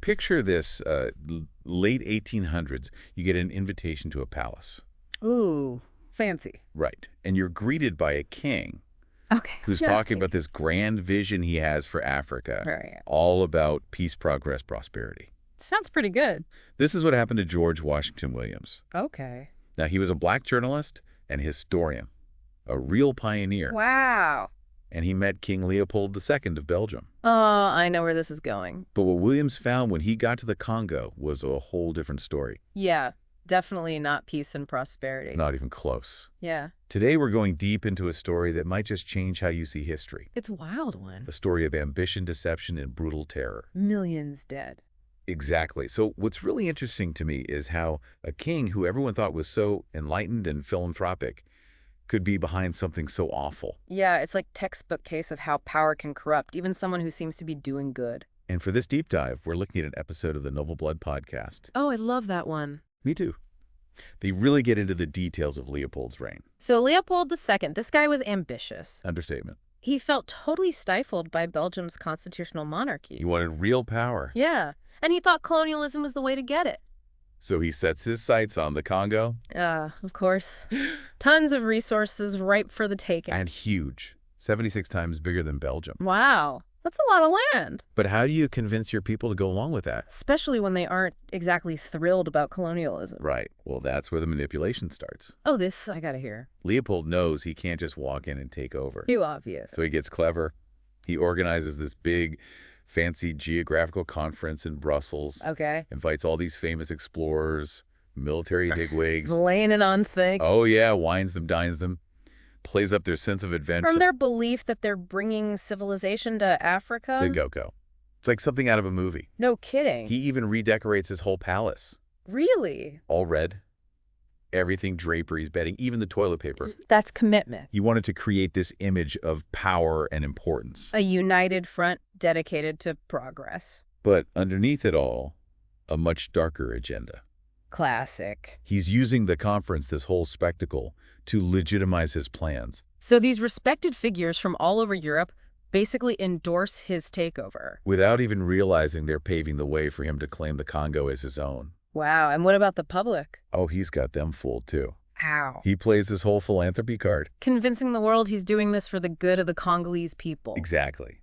picture this late 1800s. You get an invitation to a palace. Ooh, fancy. Right. And you're greeted by a king Okay. who's talking about this grand vision he has for Africa, Right. all about peace, progress, prosperity. Sounds pretty good. This is what happened to George Washington Williams. Okay. Now, he was a black journalist and historian, a real pioneer. Wow. And he met King Leopold II of Belgium. Oh, I know where this is going. But what Williams found when he got to the Congo was a whole different story. Yeah, definitely not peace and prosperity. Not even close. Yeah. Today, we're going deep into a story that might just change how you see history. It's a wild one. A story of ambition, deception, and brutal terror. Millions dead. Exactly. So what's really interesting to me is how a king who everyone thought was so enlightened and philanthropic could be behind something so awful. Yeah, it's like textbook case of how power can corrupt even someone who seems to be doing good. And for this deep dive, we're looking at an episode of the Noble Blood podcast. Oh, I love that one. Me too. They really get into the details of Leopold's reign. So Leopold II, this guy was ambitious. Understatement. He felt totally stifled by Belgium's constitutional monarchy. He wanted real power. Yeah, and he thought colonialism was the way to get it. So he sets his sights on the Congo. Of course. Tons of resources ripe for the taking. And huge. 76 times bigger than Belgium. Wow, that's a lot of land. But how do you convince your people to go along with that? Especially when they aren't exactly thrilled about colonialism. Right. Well, that's where the manipulation starts. Oh, this I gotta hear. Leopold knows he can't just walk in and take over. Too obvious. So he gets clever. He organizes this big, fancy geographical conference in Brussels. Okay. Invites all these famous explorers, military bigwigs. Laying it on thick. Oh, yeah, wines them, dines them. Plays up their sense of adventure. From their belief that they're bringing civilization to Africa? The go-go. It's like something out of a movie. No kidding. He even redecorates his whole palace. Really? All red. Everything, draperies, bedding, even the toilet paper. That's commitment. He wanted to create this image of power and importance. A united front dedicated to progress. But underneath it all, a much darker agenda. Classic. He's using the conference, this whole spectacle, to legitimize his plans. So these respected figures from all over Europe basically endorse his takeover. Without even realizing they're paving the way for him to claim the Congo as his own. Wow, and what about the public? Oh, he's got them fooled too. Ow. He plays this whole philanthropy card. Convincing the world he's doing this for the good of the Congolese people. Exactly.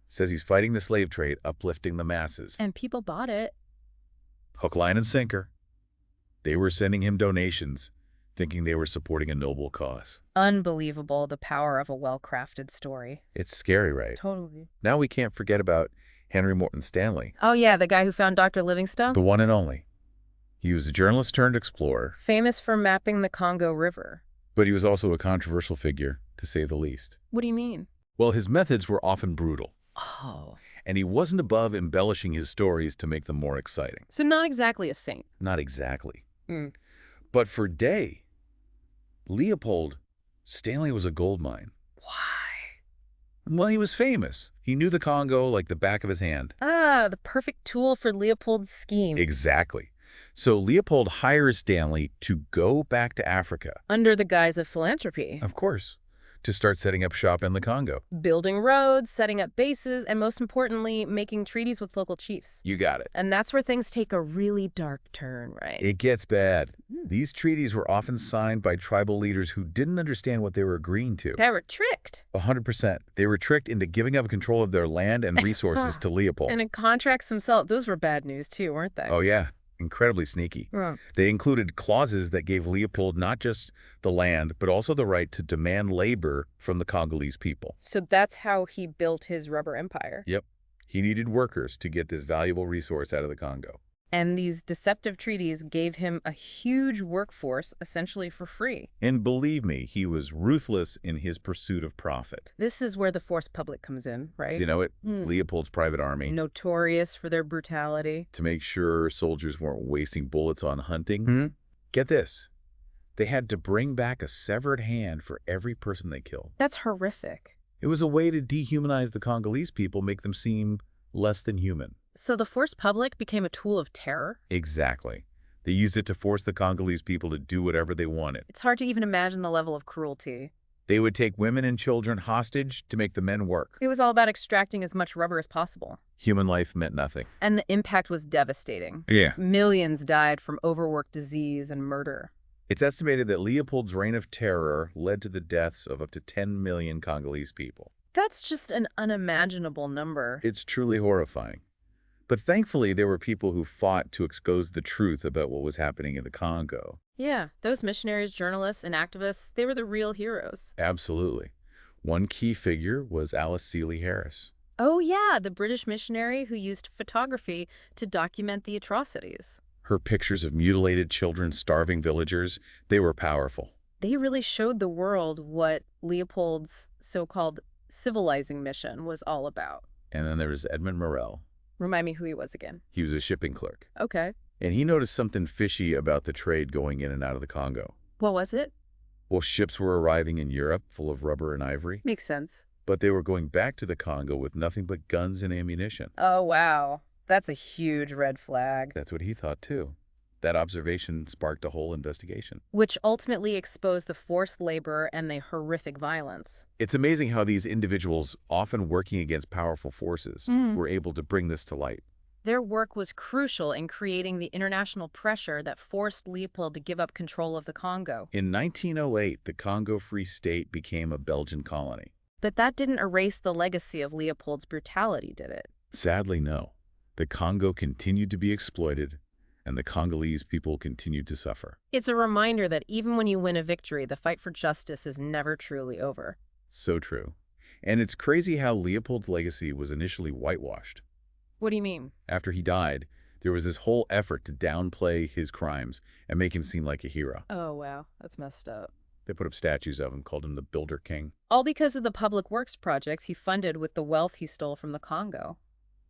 Says he's fighting the slave trade, uplifting the masses. And people bought it. Hook, line, and sinker. They were sending him donations, thinking they were supporting a noble cause. Unbelievable, the power of a well-crafted story. It's scary, right? Totally. Now we can't forget about Henry Morton Stanley. Oh yeah, the guy who found Dr. Livingstone? The one and only. He was a journalist turned explorer. Famous for mapping the Congo River. But he was also a controversial figure, to say the least. What do you mean? Well, his methods were often brutal. Oh. And he wasn't above embellishing his stories to make them more exciting. So not exactly a saint. Not exactly. Mm. But for Day, Leopold, Stanley was a gold mine. Why? Well, he was famous. He knew the Congo like the back of his hand. Ah, the perfect tool for Leopold's scheme. Exactly. So Leopold hires Stanley to go back to Africa. Under the guise of philanthropy. Of course. To start setting up shop in the Congo. Building roads, setting up bases, and most importantly, making treaties with local chiefs. You got it. And that's where things take a really dark turn, right? It gets bad. These treaties were often signed by tribal leaders who didn't understand what they were agreeing to. They were tricked. 100%. They were tricked into giving up control of their land and resources to Leopold. And in contracts themselves, those were bad news too, weren't they? Oh, yeah. Incredibly sneaky. They included clauses that gave Leopold not just the land, but also the right to demand labor from the Congolese people. So that's how he built his rubber empire. Yep. He needed workers to get this valuable resource out of the Congo. And these deceptive treaties gave him a huge workforce essentially for free. And believe me, he was ruthless in his pursuit of profit. This is where the force public comes in, right? You know it? Leopold's private army. Notorious for their brutality. To make sure soldiers weren't wasting bullets on hunting. Get this. They had to bring back a severed hand for every person they killed. That's horrific. It was a way to dehumanize the Congolese people, make them seem less than human. So the force public became a tool of terror? Exactly. They used it to force the Congolese people to do whatever they wanted. It's hard to even imagine the level of cruelty. They would take women and children hostage to make the men work. It was all about extracting as much rubber as possible. Human life meant nothing. And the impact was devastating. Yeah. Millions died from overwork, disease, and murder. It's estimated that Leopold's reign of terror led to the deaths of up to 10 million Congolese people. That's just an unimaginable number. It's truly horrifying. But thankfully, there were people who fought to expose the truth about what was happening in the Congo. Yeah, those missionaries, journalists, and activists, they were the real heroes. Absolutely. One key figure was Alice Seeley Harris. Oh yeah, the British missionary who used photography to document the atrocities. Her pictures of mutilated children, starving villagers, they were powerful. They really showed the world what Leopold's so-called civilizing mission was all about. And then there was Edmund Morel. Remind me who he was again. He was a shipping clerk. Okay. And he noticed something fishy about the trade going in and out of the Congo. What was it? Well, ships were arriving in Europe full of rubber and ivory, Makes sense. but they were going back to the Congo with nothing but guns and ammunition. Oh, wow. That's a huge red flag. That's what he thought, too. That observation sparked a whole investigation. Which ultimately exposed the forced labor and the horrific violence. It's amazing how these individuals, often working against powerful forces, were able to bring this to light. Their work was crucial in creating the international pressure that forced Leopold to give up control of the Congo. In 1908, the Congo Free State became a Belgian colony. But that didn't erase the legacy of Leopold's brutality, did it? Sadly, no. The Congo continued to be exploited, and the Congolese people continued to suffer. It's a reminder that even when you win a victory, the fight for justice is never truly over. So true. And it's crazy how Leopold's legacy was initially whitewashed. What do you mean? After he died, there was this whole effort to downplay his crimes and make him seem like a hero. Oh, wow. That's messed up. They put up statues of him, called him the Builder King. All because of the public works projects he funded with the wealth he stole from the Congo.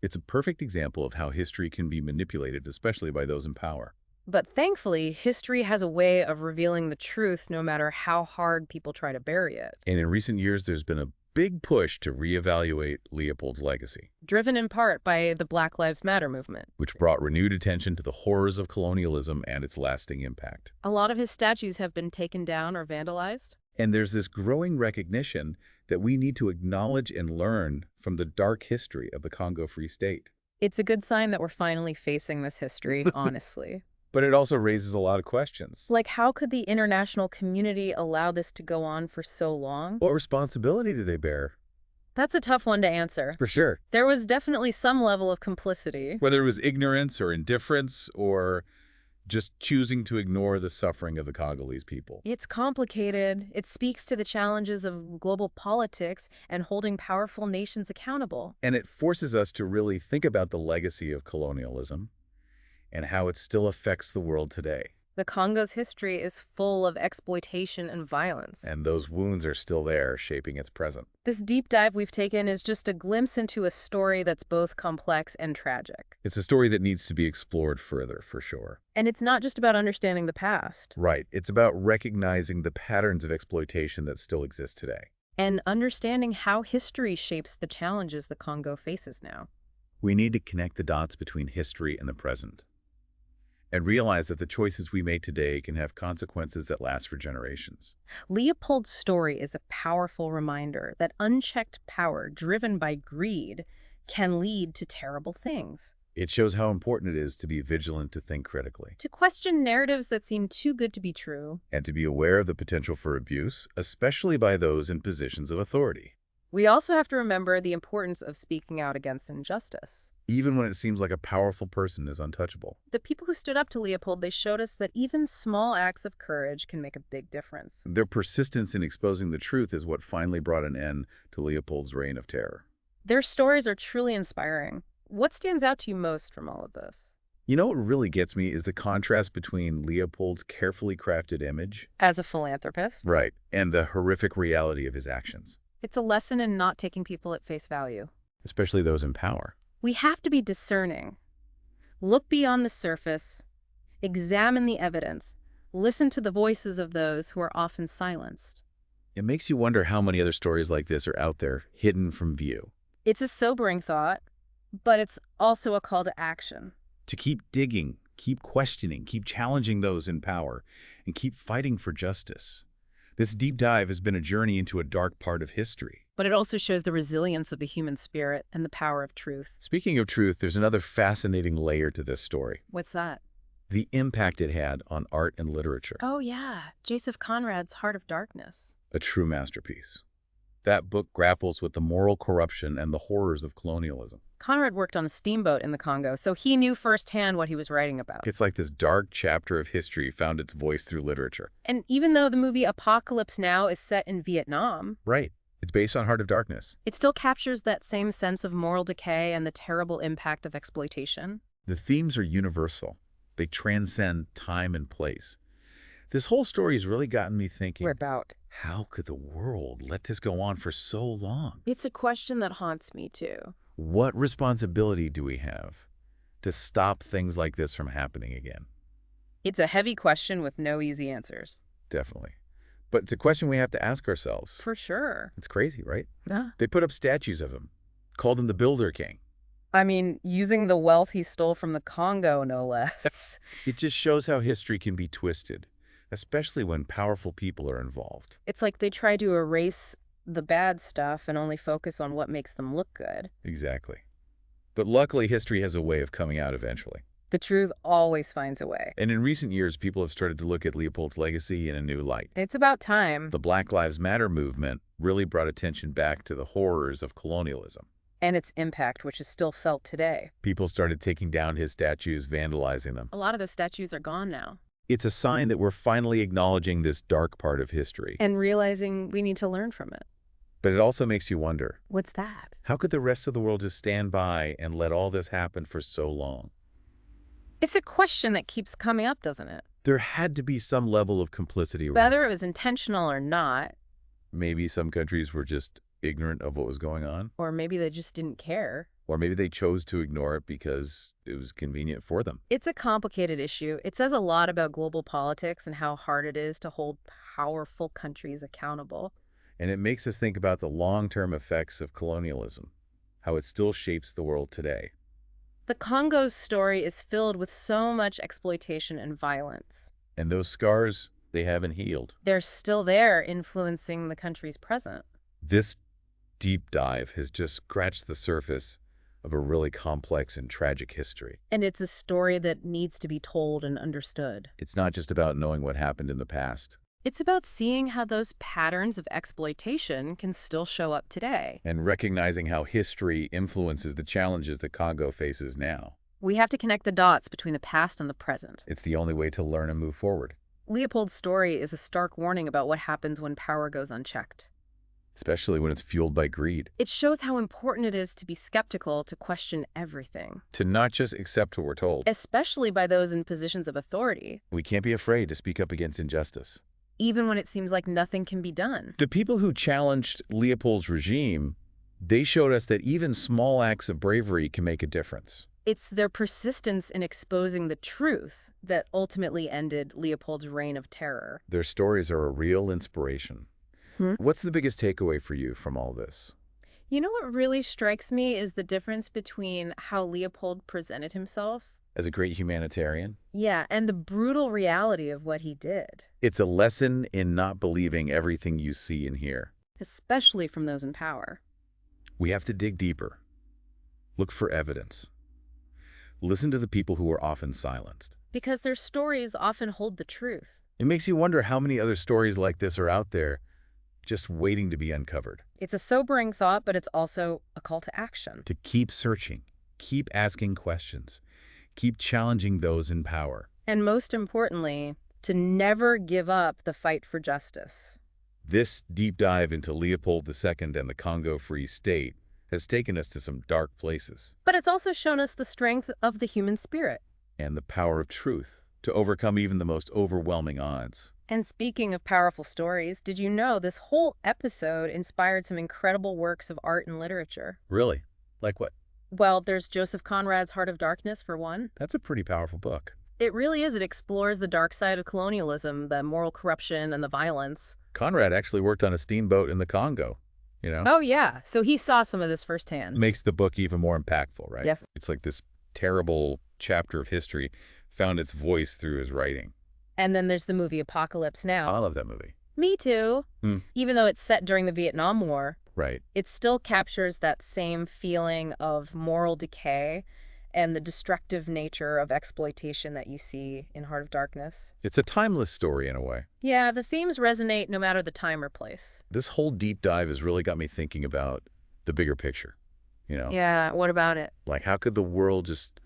It's a perfect example of how history can be manipulated, especially by those in power. But thankfully, history has a way of revealing the truth no matter how hard people try to bury it. And in recent years, there's been a big push to reevaluate Leopold's legacy, Driven in part by the Black Lives Matter movement. which brought renewed attention to the horrors of colonialism and its lasting impact. A lot of his statues have been taken down or vandalized. And there's this growing recognition that we need to acknowledge and learn from the dark history of the Congo Free State. It's a good sign that we're finally facing this history, honestly. But it also raises a lot of questions. Like, how could the international community allow this to go on for so long? What responsibility do they bear? That's a tough one to answer. For sure. There was definitely some level of complicity. Whether it was ignorance or indifference or just choosing to ignore the suffering of the Congolese people. It's complicated. It speaks to the challenges of global politics and holding powerful nations accountable. And it forces us to really think about the legacy of colonialism and how it still affects the world today. The Congo's history is full of exploitation and violence. And those wounds are still there, shaping its present. This deep dive we've taken is just a glimpse into a story that's both complex and tragic. It's a story that needs to be explored further, for sure. And it's not just about understanding the past. Right. It's about recognizing the patterns of exploitation that still exist today. And understanding how history shapes the challenges the Congo faces now. We need to connect the dots between history and the present, and realize that the choices we make today can have consequences that last for generations. Leopold's story is a powerful reminder that unchecked power driven by greed can lead to terrible things. It shows how important it is to be vigilant, to think critically, To question narratives that seem too good to be true. and to be aware of the potential for abuse, especially by those in positions of authority, We also have to remember the importance of speaking out against injustice. even when it seems like a powerful person is untouchable. The people who stood up to Leopold, they showed us that even small acts of courage can make a big difference. Their persistence in exposing the truth is what finally brought an end to Leopold's reign of terror. Their stories are truly inspiring. What stands out to you most from all of this? You know what really gets me is the contrast between Leopold's carefully crafted image, As a philanthropist, right, and the horrific reality of his actions, it's a lesson in not taking people at face value. especially those in power. We have to be discerning. Look beyond the surface. Examine the evidence. Listen to the voices of those who are often silenced. It makes you wonder how many other stories like this are out there, hidden from view. It's a sobering thought, but it's also a call to action. To keep digging, keep questioning, keep challenging those in power, and keep fighting for justice. This deep dive has been a journey into a dark part of history. But it also shows the resilience of the human spirit and the power of truth. Speaking of truth, there's another fascinating layer to this story. What's that? The impact it had on art and literature. Oh, yeah. Joseph Conrad's Heart of Darkness. A true masterpiece. That book grapples with the moral corruption and the horrors of colonialism. Conrad worked on a steamboat in the Congo, so he knew firsthand what he was writing about. It's like this dark chapter of history found its voice through literature. And even though the movie Apocalypse Now is set in Vietnam, Right. It's based on Heart of Darkness. it still captures that same sense of moral decay and the terrible impact of exploitation. The themes are universal. They transcend time and place. This whole story has really gotten me thinking, About? how could the world let this go on for so long? It's a question that haunts me, too. What responsibility do we have to stop things like this from happening again? It's a heavy question with no easy answers. Definitely. But it's a question we have to ask ourselves. For sure. It's crazy, right? Yeah. They put up statues of him, called him the Builder King. I mean, using the wealth he stole from the Congo, no less. It just shows how history can be twisted, especially when powerful people are involved. It's like they try to erase the bad stuff and only focus on what makes them look good. Exactly. But luckily, history has a way of coming out eventually. The truth always finds a way. And in recent years, people have started to look at Leopold's legacy in a new light. It's about time. The Black Lives Matter movement really brought attention back to the horrors of colonialism. And its impact, which is still felt today. People started taking down his statues, vandalizing them. A lot of those statues are gone now. It's a sign that we're finally acknowledging this dark part of history. And realizing we need to learn from it. But it also makes you wonder, What's that? how could the rest of the world just stand by and let all this happen for so long? It's a question that keeps coming up, doesn't it? There had to be some level of complicity. Whether it was intentional or not, Maybe some countries were just ignorant of what was going on, or maybe they just didn't care. or maybe they chose to ignore it because it was convenient for them. It's a complicated issue. It says a lot about global politics and how hard it is to hold powerful countries accountable. And it makes us think about the long-term effects of colonialism, how it still shapes the world today. The Congo's story is filled with so much exploitation and violence. And those scars, they haven't healed. They're still there, influencing the country's present. This deep dive has just scratched the surface of a really complex and tragic history. And it's a story that needs to be told and understood. It's not just about knowing what happened in the past It's about seeing how those patterns of exploitation can still show up today. and recognizing how history influences the challenges that Congo faces now. We have to connect the dots between the past and the present. It's the only way to learn and move forward, Leopold's story is a stark warning about what happens when power goes unchecked. especially when it's fueled by greed. It shows how important it is to be skeptical, to question everything, To not just accept what we're told. especially by those in positions of authority, We can't be afraid to speak up against injustice. even when it seems like nothing can be done. The people who challenged Leopold's regime, they showed us that even small acts of bravery can make a difference. It's their persistence in exposing the truth that ultimately ended Leopold's reign of terror. Their stories are a real inspiration. What's the biggest takeaway for you from all this? You know what really strikes me is the difference between how Leopold presented himself. As a great humanitarian, Yeah, and the brutal reality of what he did, it's a lesson in not believing everything you see and hear. especially from those in power. We have to dig deeper. Look for evidence. Listen to the people who are often silenced. Because their stories often hold the truth. It makes you wonder how many other stories like this are out there just waiting to be uncovered. It's a sobering thought, but it's also a call to action. To keep searching, keep asking questions, keep challenging those in power. And most importantly, to never give up the fight for justice. This deep dive into Leopold II and the Congo Free State has taken us to some dark places. But it's also shown us the strength of the human spirit. And the power of truth to overcome even the most overwhelming odds. And speaking of powerful stories, did you know this whole episode inspired some incredible works of art and literature? Really? Like what? Well, there's Joseph Conrad's Heart of Darkness, for one. That's a pretty powerful book. It really is. It explores the dark side of colonialism, the moral corruption, and the violence. Conrad actually worked on a steamboat in the Congo, you know? Oh, yeah. So he saw some of this firsthand. Makes the book even more impactful, right? Definitely. It's like this terrible chapter of history found its voice through his writing. And then there's the movie Apocalypse Now. I love that movie. Me too. Hmm. Even though it's set during the Vietnam War, Right. it still captures that same feeling of moral decay and the destructive nature of exploitation that you see in Heart of Darkness. It's a timeless story in a way. Yeah, the themes resonate no matter the time or place. This whole deep dive has really got me thinking about the bigger picture, you know? Yeah, what about it? Like, how could the world just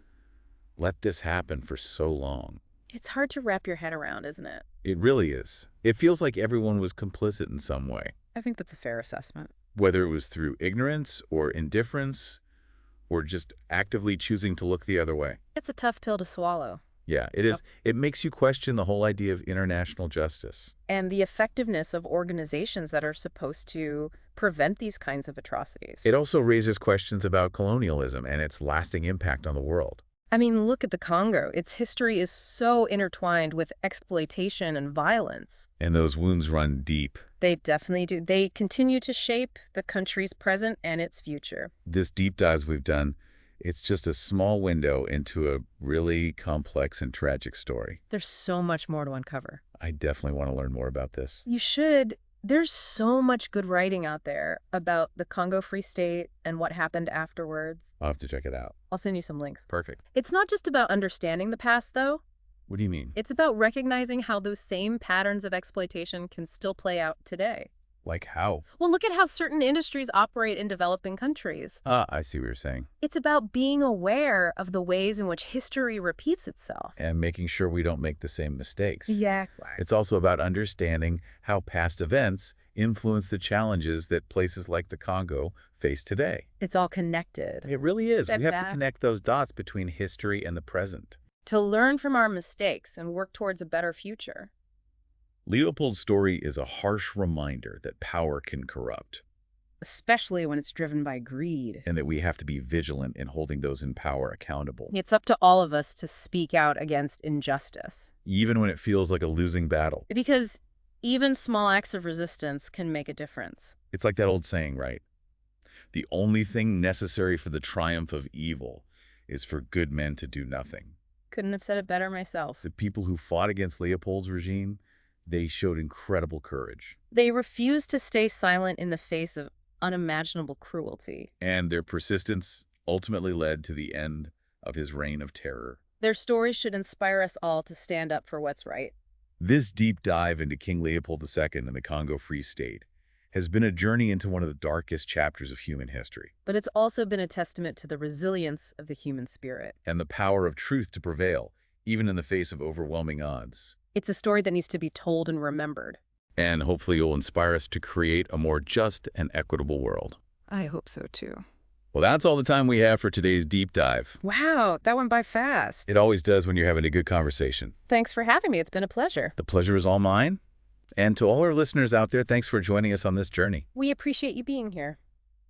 let this happen for so long? It's hard to wrap your head around, isn't it? It really is. It feels like everyone was complicit in some way, I think that's a fair assessment. whether it was through ignorance or indifference or just actively choosing to look the other way. It's a tough pill to swallow. Yeah, it is. It makes you question the whole idea of international justice. And the effectiveness of organizations that are supposed to prevent these kinds of atrocities. It also raises questions about colonialism and its lasting impact on the world. I mean, look at the Congo. Its history is so intertwined with exploitation and violence. And those wounds run deep. They definitely do. They continue to shape the country's present and its future. This deep dives we've done, it's just a small window into a really complex and tragic story. There's so much more to uncover. I definitely want to learn more about this. You should. There's so much good writing out there about the Congo Free State and what happened afterwards. I'll have to check it out. I'll send you some links. Perfect. It's not just about understanding the past, though. What do you mean? It's about recognizing how those same patterns of exploitation can still play out today. Like how? Well, look at how certain industries operate in developing countries. Ah, I see what you're saying. It's about being aware of the ways in which history repeats itself. And making sure we don't make the same mistakes. Exactly. It's also about understanding how past events influence the challenges that places like the Congo face today. It's all connected. It really is. Bet We have to that. connect those dots between history and the present. To learn from our mistakes and work towards a better future. Leopold's story is a harsh reminder that power can corrupt, Especially when it's driven by greed. and that we have to be vigilant in holding those in power accountable, It's up to all of us to speak out against injustice. even when it feels like a losing battle. Because even small acts of resistance can make a difference. It's like that old saying, right? The only thing necessary for the triumph of evil is for good men to do nothing. Couldn't have said it better myself. The people who fought against Leopold's regime, they showed incredible courage. They refused to stay silent in the face of unimaginable cruelty. And their persistence ultimately led to the end of his reign of terror. Their stories should inspire us all to stand up for what's right. This deep dive into King Leopold II and the Congo Free State has been a journey into one of the darkest chapters of human history, But it's also been a testament to the resilience of the human spirit. and the power of truth to prevail, even in the face of overwhelming odds. It's a story that needs to be told and remembered. And hopefully it will inspire us to create a more just and equitable world. I hope so, too. Well, that's all the time we have for today's deep dive. Wow, that went by fast. It always does when you're having a good conversation. Thanks for having me. It's been a pleasure. The pleasure is all mine. And to all our listeners out there, thanks for joining us on this journey. We appreciate you being here.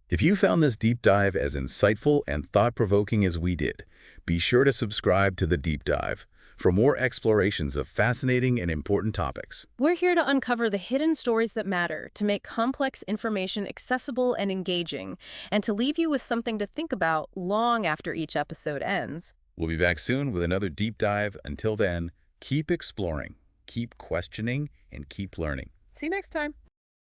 If you found this deep dive as insightful and thought-provoking as we did, be sure to subscribe to The Deep Dive for more explorations of fascinating and important topics. We're here to uncover the hidden stories that matter, to make complex information accessible and engaging, and to leave you with something to think about long after each episode ends. We'll be back soon with another deep dive. Until then, keep exploring, keep questioning, and keep learning. See you next time.